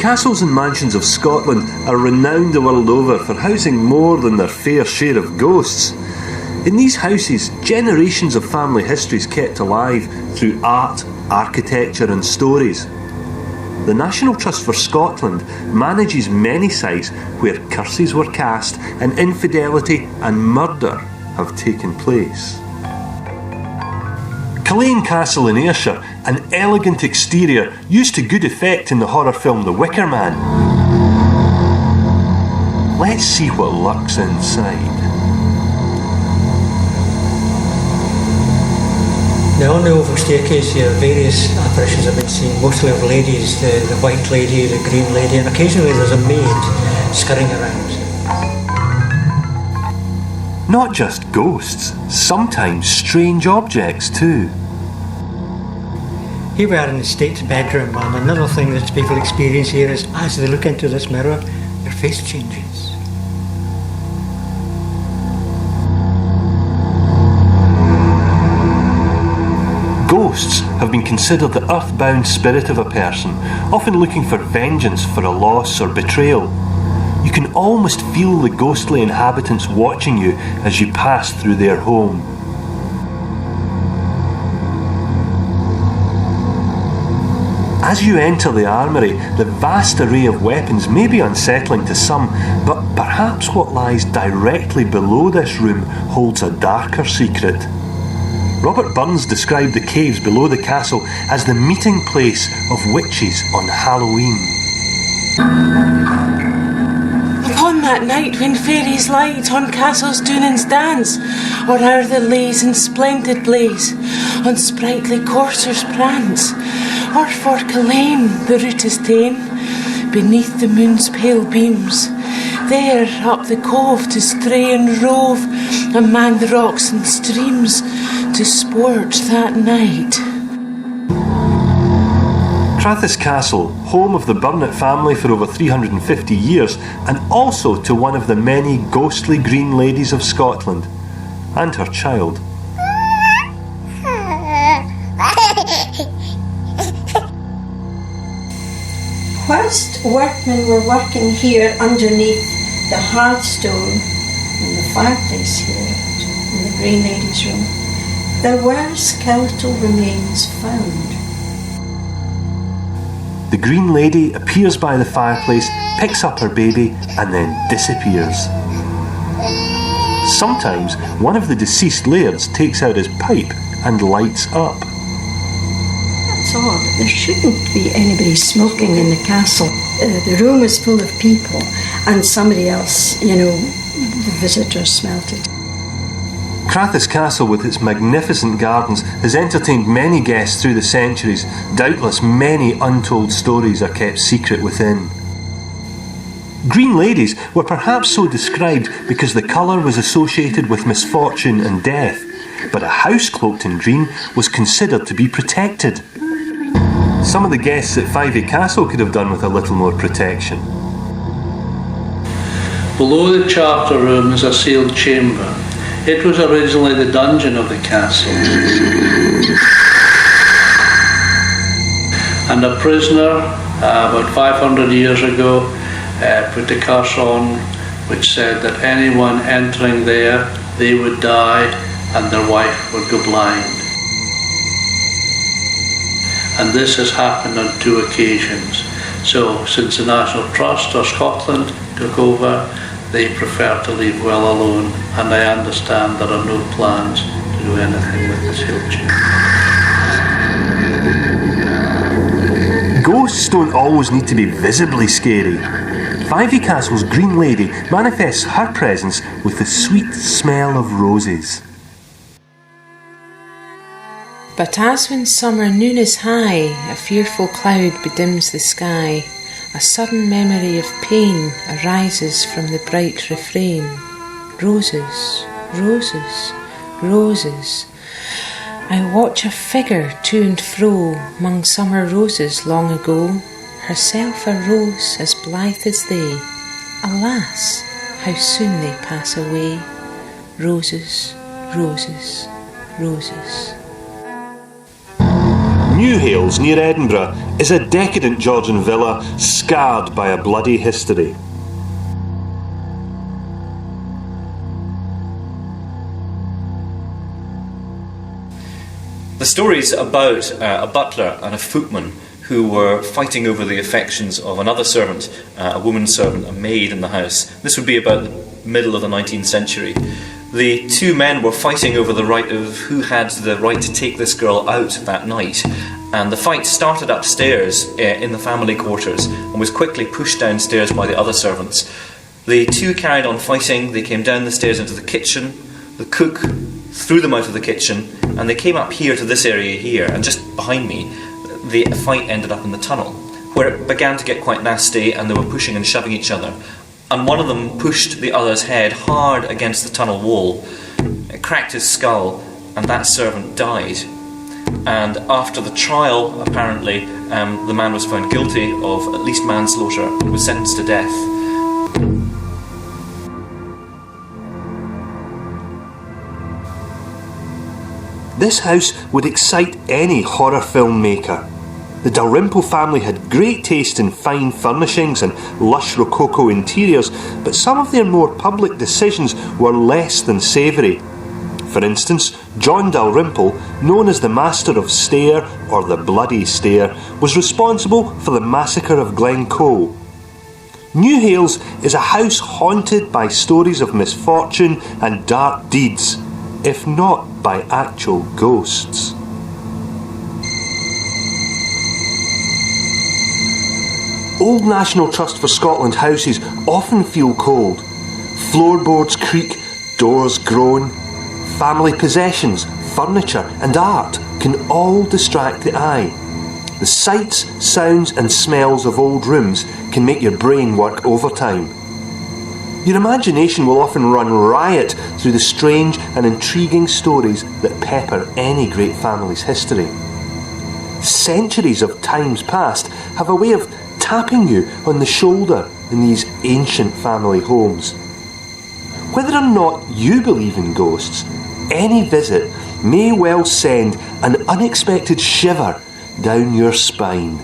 castles and mansions of Scotland are renowned the world over for housing more than their fair share of ghosts. In these houses, generations of family history is kept alive through art, architecture and stories. The National Trust for Scotland manages many sites where curses were cast and infidelity and murder have taken place. Colleen Castle in Ayrshire, an elegant exterior used to good effect in the horror film The Wicker Man. Let's see what lurks inside. Now on the oval staircase here, various apparitions have been seen, mostly of ladies, the white lady, the green lady, and occasionally there's a maid scurrying around. Not just ghosts, sometimes strange objects too. Here we are in the state's bedroom, and another thing that people experience here is as they look into this mirror, their face changes. Ghosts have been considered the earthbound spirit of a person, often looking for vengeance for a loss or betrayal. You can almost feel the ghostly inhabitants watching you as you pass through their home. As you enter the armoury, the vast array of weapons may be unsettling to some, but perhaps what lies directly below this room holds a darker secret. Robert Burns described the caves below the castle as the meeting place of witches on Halloween. Upon that night when fairies light on castles doonings dance, or o'er the lays in splendid blaze, on sprightly coursers prance, or for Colleen the route is ta'en, beneath the moon's pale beams, there up the cove to stray and rove, among the rocks and streams, to sport that night. Crathis Castle, home of the Burnett family for over 350 years, and also to one of the many ghostly green ladies of Scotland, and her child. Whilst workmen were working here underneath the hearthstone in the fireplace here in the Green Lady's room, there were skeletal remains found. The Green Lady appears by the fireplace, picks up her baby, and then disappears. Sometimes one of the deceased lairds takes out his pipe and lights up. That's odd. There shouldn't be anybody smoking in the castle. The room is full of people, and somebody else, the visitors smelt it. Crathis Castle, with its magnificent gardens, has entertained many guests through the centuries. Doubtless many untold stories are kept secret within. Green ladies were perhaps so described because the colour was associated with misfortune and death, but a house cloaked in green was considered to be protected. Some of the guests at Fyvie Castle could have done with a little more protection. Below the chapter room is a sealed chamber. It was originally the dungeon of the castle. And a prisoner, about 500 years ago, put a curse on which said that anyone entering there, they would die and their wife would go blind. And this has happened on 2 occasions. So since the National Trust or Scotland took over, they prefer to leave well alone, and I understand there are no plans to do anything with the sealed chamber. Ghosts don't always need to be visibly scary. Fyvie Castle's Green Lady manifests her presence with the sweet smell of roses. But as when summer noon is high, a fearful cloud bedims the sky, a sudden memory of pain arises from the bright refrain. Roses, roses, roses. I watch a figure to and fro 'mong summer roses long ago, herself a rose as blithe as they. Alas, how soon they pass away. Roses, roses, roses. Newhales, near Edinburgh, is a decadent Georgian villa scarred by a bloody history. The story's about a butler and a footman who were fighting over the affections of another servant, a woman servant, a maid in the house. This would be about the middle of the 19th century. The two men were fighting over the right of who had the right to take this girl out that night. And the fight started upstairs in the family quarters and was quickly pushed downstairs by the other servants. The two carried on fighting. They came down the stairs into the kitchen. The cook threw them out of the kitchen, and they came up here to this area here, and just behind me the fight ended up in the tunnel, where it began to get quite nasty and they were pushing and shoving each other, and one of them pushed the other's head hard against the tunnel wall. It cracked his skull, and that servant died. And after the trial, apparently the man was found guilty of at least manslaughter and was sentenced to death. This house would excite any horror filmmaker. The Dalrymple family had great taste in fine furnishings and lush rococo interiors, but some of their more public decisions were less than savoury. For instance, John Dalrymple, known as the Master of Stair or the Bloody Stair, was responsible for the massacre of Glencoe. Newhales is a house haunted by stories of misfortune and dark deeds, if not by actual ghosts. Old National Trust for Scotland houses often feel cold. Floorboards creak, doors groan. Family possessions, furniture and art can all distract the eye. The sights, sounds and smells of old rooms can make your brain work overtime. Your imagination will often run riot through the strange and intriguing stories that pepper any great family's history. Centuries of times past have a way of tapping you on the shoulder in these ancient family homes. Whether or not you believe in ghosts, any visit may well send an unexpected shiver down your spine.